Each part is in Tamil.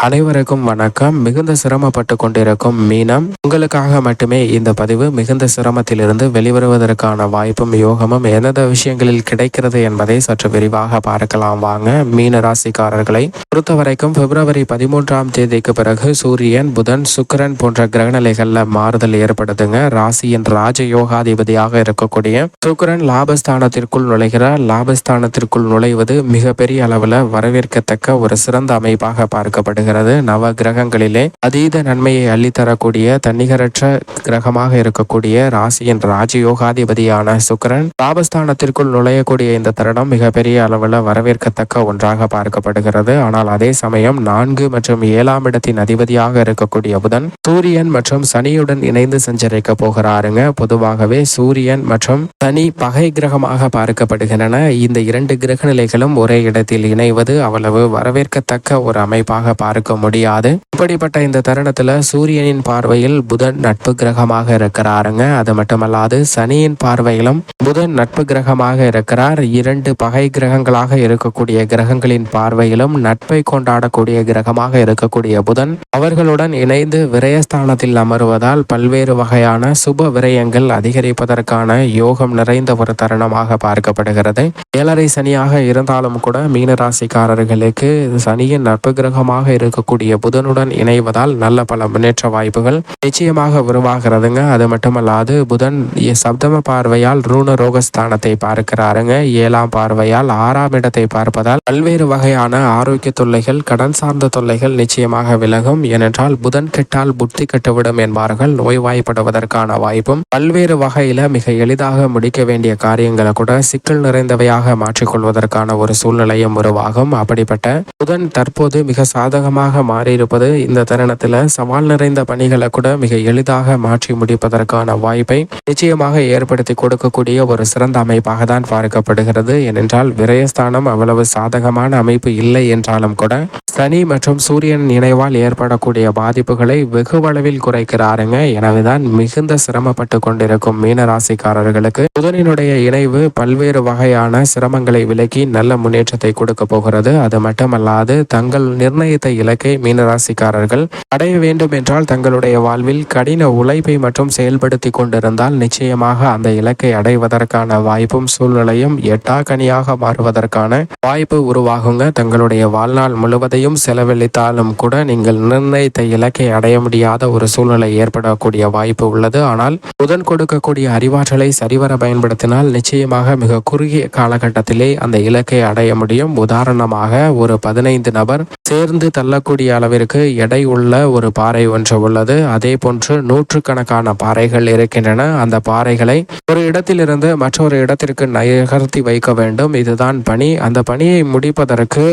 அனைவருக்கும் வணக்கம். மிகுந்த சிரமப்பட்டு கொண்டிருக்கும் மீனம், உங்களுக்காக மட்டுமே இந்த பதிவு. மிகுந்த சிரமத்திலிருந்து வெளிவருவதற்கான வாய்ப்பும் யோகமும் எந்தெந்த விஷயங்களில் கிடைக்கிறது என்பதை சற்று விரிவாக பார்க்கலாம் வாங்க. மீன ராசிக்காரர்களை பொறுத்தவரைக்கும் பிப்ரவரி 13ஆம் தேதிக்கு பிறகு சூரியன், புதன், சுக்கிரன் போன்ற கிரகநிலைகள்ல மாறுதல் ஏற்படுதுங்க. ராசியின் ராஜயோகாதிபதியாக இருக்கக்கூடிய சுக்கிரன் லாபஸ்தானத்திற்குள் நுழைகிறார். லாபஸ்தானத்திற்குள் நுழைவது மிகப்பெரிய அளவில் வரவேற்கத்தக்க ஒரு சிறந்த அமைப்பாக பார்க்கப்படுகிறது. நவ கிரகங்களிலே அதீத நன்மையை அள்ளித்தரக்கூடிய தன்னிகரற்ற கிரகமாக இருக்கக்கூடிய ராசியின் ராஜயோகாதிபதியான சுக்கிரன் லாபஸ்தானத்திற்குள் நுழையக்கூடிய இந்த தருணம் மிகப்பெரிய அளவில் வரவேற்கத்தக்க ஒன்றாக பார்க்கப்படுகிறது. ஆனால் அதே சமயம் 4 மற்றும் 7ஆம் இடத்தின் அதிபதியாக இருக்கக்கூடிய புதன் சூரியன் மற்றும் சனியுடன் இணைந்து சஞ்சரிக்க போகிறாருங்க. பொதுவாகவே சூரியன் மற்றும் சனி பகை கிரகமாக பார்க்கப்படுகின்றன. இந்த 2 கிரக நிலைகளும் ஒரே இடத்தில் இணைவது அவ்வளவு வரவேற்கத்தக்க ஒரு அமைப்பாக பார்க்க முடியாது. இப்படிப்பட்ட இந்த தருணத்துல சூரியனின் பார்வையில் புதன் நட்பு கிரகமாக இருக்கிறாருங்க. அது மட்டுமல்லாது சனியின் பார்வையிலும் புதன் நட்பு கிரகமாக இருக்கிறார். 2 பகை கிரகங்களாக இருக்கக்கூடிய கிரகங்களின் பார்வையிலும் நட்பை கொண்டாடக்கூடிய கிரகமாக இருக்கக்கூடிய புதன் அவர்களுடன் இணைந்து விரயஸ்தானத்தில் அமருவதால் பல்வேறு வகையான சுப விரயங்கள் அதிகரிப்பதற்கான யோகம் நிறைந்த ஒரு தருணமாக பார்க்கப்படுகிறது. 7.5 சனியாக இருந்தாலும் கூட மீனராசிக்காரர்களுக்கு சனியின் நட்பு கிரகமாக இருக்கக்கூடிய புதனுடன் இணைவதால் நல்ல பல முன்னேற்ற வாய்ப்புகள் நிச்சயமாக உருவாகிறதுங்க. அது மட்டுமல்லாது புதன் சப்தம பார்வையால் ரூண ரோகஸ்தானத்தை பார்க்கிறாருங்க. 7ஆம் பார்வையால் 6ஆம் இடத்தை பார்ப்பதால் பல்வேறு வகையான ஆரோக்கிய தொல்லைகள், கடன் சார்ந்த தொல்லைகள் நிச்சயமாக விலகும். ஏனென்றால் புதன் கெட்டால் புத்தி கெட்டுவிடும் என்பார்கள். நோய்வாய்ப்படுவதற்கான வாய்ப்பும் பல்வேறு வகையில மிக எளிதாக முடிக்க வேண்டிய காரியங்களை கூட சிக்கல் நிறைந்தவையாக மாற்றிக்கொள்வதற்கான ஒரு சூழ்நிலையும் உருவாகும். அப்படிப்பட்ட புதன் தற்போது மிக சாதகமாக மாறியிருப்பது இந்த தருணத்தில் சவால் நிறைந்த பணிகளை கூட மிக எளிதாக மாற்றி முடிப்பதற்கான வாய்ப்பை நிச்சயமாக ஏற்படுத்தி கொடுக்கக்கூடிய ஒரு சிறந்த அமைப்பாக தான் பார்க்கப்படுகிறது. ஏனென்றால் விரயஸ்தானம் அவ்வளவு சாதகமான அமைப்பு இல்லை என்றாலும் கூட சனி மற்றும் சூரியன் இணைவால் ஏற்படக்கூடிய பாதிப்புகளை வெகுவளவில் குறைக்கிறாருங்க. எனவேதான் மிகுந்த சிரமப்பட்டு கொண்டிருக்கும் மீனராசிக்காரர்களுக்கு புதனினுடைய இணைவு பல்வேறு வகையான சிரமங்களை விலக்கி நல்ல முன்னேற்றத்தை கொடுக்க போகிறது. அது மட்டுமல்லாது தங்கள் நிர்ணயித்த இலக்கை மீனராசிக்காரர்கள் அடைய வேண்டும் என்றால் தங்களுடைய வாழ்வில் கடின உழைப்பை மற்றும் செயல்படுத்தி கொண்டிருந்தால் நிச்சயமாக அந்த இலக்கை அடைவதற்கான வாய்ப்பும் சூழ்நிலையும் எட்டாக்கனியாக மாறுவதற்கான வாய்ப்பு உருவாகுங்க. தங்களுடைய வாழ்நாள் முழுவதையும் செலவழித்தாலும் கூட நீங்கள் நிர்ணயித்த இலக்கை அடைய முடியாத ஒரு சூழ்நிலை ஏற்படக்கூடிய வாய்ப்பு உள்ளது. ஆனால் புதன் கொடுக்கக்கூடிய அறிவாற்றலை சரிவர பயன்படுத்தினால் நிச்சயமாக மிக குறுகிய காலகட்டத்திலே அந்த இலக்கை அடைய முடியும். உதாரணமாக ஒரு 15 நபர் சேர்ந்து தள்ளக்கூடிய அளவிற்கு எடை உள்ள ஒரு பாறை ஒன்று உள்ளது. அதே போன்று நூற்றுக்கணக்கான பாறைகள் இருக்கின்றன. அந்த பாறைகளை ஒரு இடத்திலிருந்து மற்றொரு இடத்திற்கு நகர்த்தி வைக்க வேண்டும். இதுதான் பணி. அந்த பணியை முடிப்பதற்கு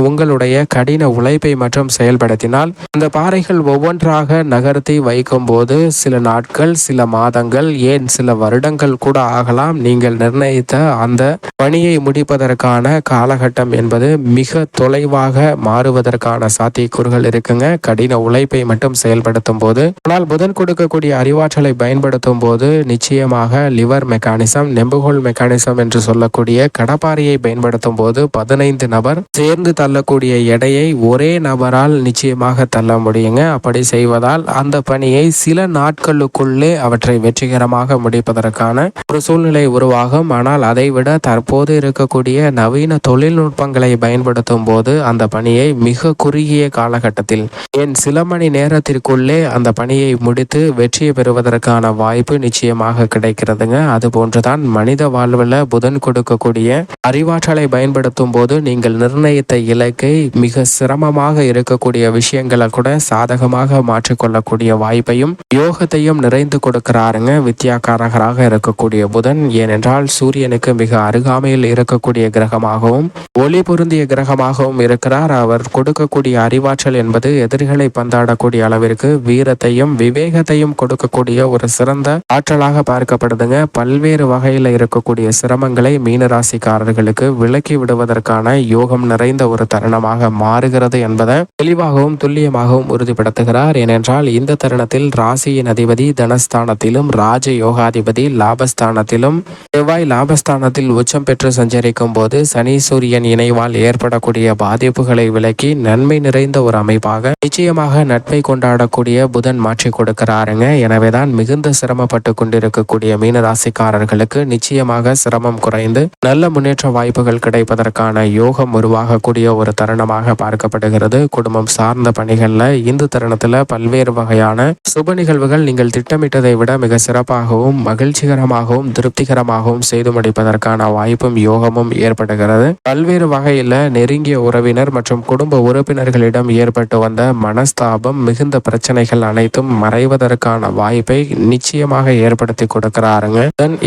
உங்களுடைய கடின உழைப்பை மற்றும் செயல்படுத்தினால் அந்த பாறைகள் ஒவ்வொன்றாக நகர்த்தி வைக்கும் போது சில நாட்கள், சில மாதங்கள், ஏன் சில வருடங்கள் கூட ஆகலாம். நீங்கள் நிர்ணயித்த அந்த பணியை முடிப்பதற்கான காலகட்டம் என்பது மிக தொலைவாக மாறுவதற்கான சாத்தியக்கூறுகள் இருக்குங்க. கடின உழைப்பை மட்டும் செயல்படுத்தும் போது. ஆனால் புதன் கொடுக்கக்கூடிய அறிவாற்றலை பயன்படுத்தும் போது நிச்சயமாக லிவர் மெக்கானிசம், நெம்புகோல் மெக்கானிசம் என்று சொல்லக்கூடிய கடப்பாரியை பயன்படுத்தும் போது 15 நபர் சேர்ந்து தள்ளக்கூடிய எடையை ஒரே நபரால் நிச்சயமாக தள்ள முடியுங்க. அப்படி செய்வதால் அந்த பணியை சில நாட்களுக்குள்ளே அவற்றை வெற்றிகரமாக முடிப்பதற்கான ஒரு சூழ்நிலை உருவாகும். ஆனால் அதைவிட தற்போது இருக்கக்கூடிய நவீன தொழில்நுட்பங்களை பயன்படுத்தும் போது அந்த பணியை மிக குறுகிய காலகட்டத்தில், ஏன் சில மணி நேரத்திற்குள்ளே அந்த பணியை முடித்து வெற்றியை பெறுவதற்கான வாய்ப்பு நிச்சயமாக கிடைக்கிறதுங்க. அது போன்றுதான் மனித வாழ்வில் புதன் கொடுக்கக்கூடிய அறிவாற்றலை பயன்படுத்தும் போது நீங்கள் நிர்ணயித்த இலக்கை மிக சிரமமாக இருக்கக்கூடிய விஷயங்களை கூட சாதகமாக மாற்றிக்கொள்ளக்கூடிய வாய்ப்பையும் யோகத்தையும் நிறைந்து கொடுக்கிறாருங்க வித்யாகாரகராக இருக்கக்கூடிய புதன். ஏனென்றால் சூரியனுக்கு மிக அருகாமையில் இருக்கக்கூடிய கிரகமாகவும் ஒளி பொருந்திய கிரகமாகவும் இருக்கிறார். அவர் கொடுக்கக்கூடிய அறிவாற்றல் என்பது எதிரிகளை பந்தாடக்கூடிய அளவிற்கு வீரத்தையும் விவேகத்தையும் கொடுக்கக்கூடிய ஒரு சிறந்த ஆற்றலாக பார்க்கப்படுதுங்க. பல்வேறு வகையில் இருக்கக்கூடிய சிரமங்களை மீனராசிக்காரர்களுக்கு விலக்கி விடுவதற்கான யோகம் நிறைந்த ஒரு தருணமாக மாறுகிறது என்பதை தெளிவாகவும் துல்லியமாகவும் உறுதிப்படுத்துகிறார். ஏனென்றால் இந்த தருணத்தில் ராசியின் அதிபதி தனஸ்தானத்திலும் ராஜ யோகாதிபதி லாபஸ்தானத்திலும் செவ்வாய் லாபஸ்தானத்தில் உச்சம் பெற்று சஞ்சரிக்கும் போது சனி சூரியன் இணைவால் ஏற்படக்கூடிய பாதிப்புகளை விலக்கி நன்மை நிறைந்த ஒரு அமைப்பாக நிச்சயமாக நட்பை கொண்டாடக்கூடிய புதன் மாற்றி கொடுக்கிறாருங்க. எனவேதான் மிகுந்த சிரமப்பட்டு கொண்டிருக்கக்கூடிய மீனராசிக்காரர்களுக்கு நிச்சயமாக சிரமம் குறைந்து நல்ல முன்னேற்ற வாய்ப்புகள் கிடைப்பதற்கான யோகம் உருவாகக்கூடிய ஒரு தருணமாக பார்க்கப்படுகிறது. குடும்பம் சார்ந்த பணிகள்ல இந்த தருணத்துல பல்வேறு வகையான சுப நிகழ்வுகள் நீங்கள் திட்டமிட்டதை விட மிக சிறப்பாகவும் மகிழ்ச்சிகரமாகவும் திருப்திகரமாகவும் செய்து முடிப்பதற்கான வாய்ப்பும் யோகமும் ஏற்படுகிறது. பல்வேறு வகையில நெருங்கிய உறவினர் மற்றும் குடும்ப உறுப்பினர்களிடம் ஏற்பட்டு வந்த மனஸ்தாபம் மிகுந்த பிரச்சனைகள் அனைத்தும் மறைவதற்கான வாய்ப்பை நிச்சயமாக ஏற்படுத்தி கொடுக்கிறாருங்க.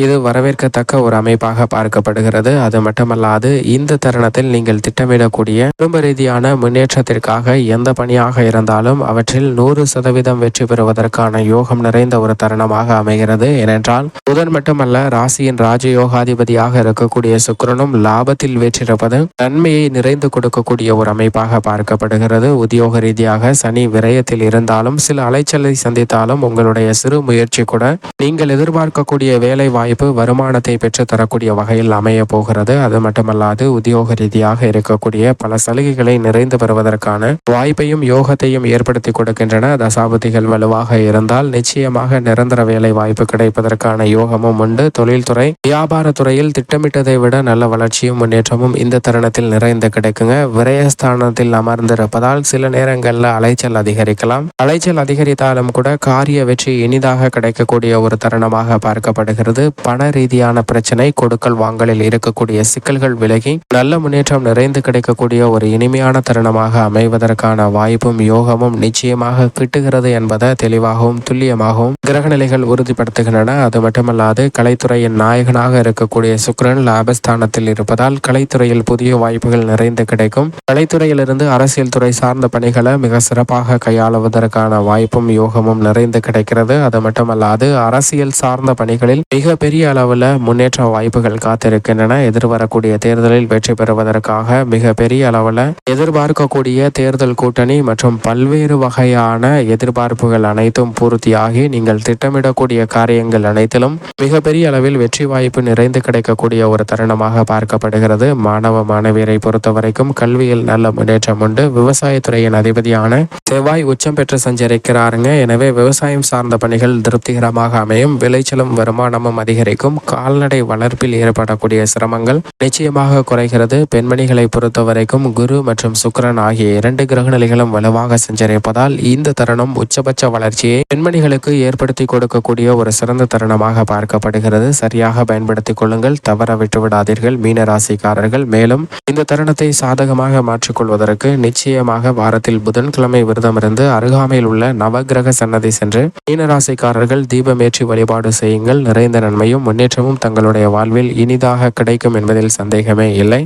இது வரவேற்கத்தக்க ஒரு அமைப்பாக பார்க்கப்படுகிறது. அது மட்டுமல்லாது இந்த தருணத்தில் நீங்கள் திட்டமிடக்கூடிய குடும்ப ரீதியான முன்னேற்றத்திற்காக எந்த பணியாக இருந்தாலும் அவற்றில் 100% வெற்றி பெறுவதற்கான யோகம் நிறைந்த ஒரு தருணமாக அமைகிறது. ஏனென்றால் புதன் மட்டுமல்ல, ராசியின் ராஜயோகாதிபதியாக இருக்கக்கூடிய சுக்கிரனும் லாபத்தில் வெற்றிருப்பது நன்மையை நிறைந்து கொடுக்கக்கூடிய ஒரு அமைப்பாக பார்க்கப்படுகிறது. உத்தியோக ரீதியாக சனி விரயத்தில் இருந்தாலும் சில அலைச்சலை சந்தித்தாலும் உங்களுடைய சிறு முயற்சி கூட நீங்கள் எதிர்பார்க்கக்கூடிய வேலை வாய்ப்பு வருமானத்தை பெற்று தரக்கூடிய வகையில் அமைய போகிறது. அது மட்டுமல்லாது உத்தியோக ரீதியாக இருக்கக்கூடிய பல சலுகைகளை நிறைந்து பெறுவதற்கான வாய்ப்பையும் யோகத்தையும் ஏற்படுத்தி கொடுக்கின்றன. தசாபதிகள் வலுவாக இருந்தால் நிச்சயமாக நிரந்தர வேலை வாய்ப்பு கிடைப்பதற்கான யோகமும் உண்டு. தொழில்துறை வியாபாரத்துறையில் திட்டமிட்டதை விட நல்ல வளர்ச்சியும் முன்னேற்றமும் இந்த தருணத்தில் நிறைந்து கிடைக்குங்க. விரயஸ்தானத்தில் அமர்ந்திருப்பதால் சில நேரங்களில் அலைச்சல் அதிகரிக்கலாம். அலைச்சல் அதிகரித்தாலும் கூட காரிய வெற்றி இனிதாக கிடைக்கக்கூடிய ஒரு தருணமாக பார்க்கப்படுகிறது. பண ரீதியான பிரச்சனை, கொடுக்கல் வாங்கலில் இருக்கக்கூடிய சிக்கல்கள் விலகி நல்ல முன்னேற்றம் நிறைந்து கிடைக்கக்கூடிய ஒரு இனிமையான தருணமாக அமைவதற்கான வாய்ப்பும் யோகமும் நிச்சயமாக கிட்டுகிறது என்பதை தெளிவாகவும் துல்லியமாகவும் கிரகநிலைகள் உறுதிப்படுத்துகின்றன. அது மட்டுமல்லாது கலைத்துறையின் நாயகனாக இருக்கக்கூடிய சுக்கிரன் லாபஸ்தானத்தில் இருப்பதால் கலைத்துறையில் புதிய வாய்ப்புகள் நிறைந்து கிடைக்கும். கலைத்துறையிலிருந்து அரசியல் துறை சார்ந்த பணிகளை மிக சிறப்பாக கையாளுவதற்கான வாய்ப்பும் யோகமும் நிறைந்து கிடைக்கிறது. அது மட்டுமல்லாது அரசியல் சார்ந்த பணிகளில் மிக பெரிய அளவில் முன்னேற்ற வாய்ப்புகள் காத்திருக்கின்றன. எதிர்வரக்கூடிய தேர்தலில் வெற்றி பெறுவதற்காக மிக பெரிய அளவில் எதிர்பார்க்கக்கூடிய தேர்தல் கூட்டணி மற்றும் பல்வேறு வகையான எதிர்பார்ப்புகள் அனைத்தும் பூர்த்தியாகி நீங்கள் திட்டமிடக்கூடிய காரியங்கள் அனைத்திலும் மிகப்பெரிய அளவில் வெற்றி வாய்ப்பு நிறைந்து கிடைக்கக்கூடிய ஒரு தருணமாக பார்க்கப்படுகிறது. மாணவ மாணவியரை பொறுத்தவரைக்கும் கல்வியில் நல்ல முன்னேற்றம் உண்டு. விவசாயத்துறையின் அதிபதியான செவ்வாய் உச்சம் பெற்று சஞ்சரிக்கிறாருங்க. எனவே விவசாயம் சார்ந்த பணிகள் திருப்திகரமாக அமையும். விளைச்சலும் வருமானமும் அதிகரிக்கும். கால்நடை வளர்ப்பில் ஏற்படக்கூடிய சிரமங்கள் நிச்சயமாக குறைகிறது. பெண்மணிகளை பொறுத்தவரைக்கும் குரு மற்றும் சுக்கிரன் ஆகிய 2 கிரகநிலைகளும் வலுவாக சஞ்சரிப்பதால் இந்த தருணம் உச்சபட்ச வளர்ச்சியை பெண்மணிகளுக்கு ஏற்படுத்தி கொடுக்கக்கூடிய ஒரு சிறந்த தருணமாக பார்க்கப்படுகிறது. சரியாக பயன்படுத்திக் கொள்ளுங்கள், தவற விட்டுவிடாதீர்கள் மீனராசிக்காரர்கள். மேலும் இந்த தருணத்தை சாதகமாக மாற்றிக்கொள்வதற்கு நிச்சயமாக வாரத்தில் புதன்கிழமை விரதமிருந்து அருகாமையில் உள்ள நவகிரக சன்னதி சென்று மீனராசிக்காரர்கள் தீபமேற்றி வழிபாடு செய்யுங்கள். நிறைந்த நன்மையும் முன்னேற்றமும் தங்களுடைய வாழ்வில் இனிதாக கிடைக்கும் என்பதில் சந்தேகமே இல்லை.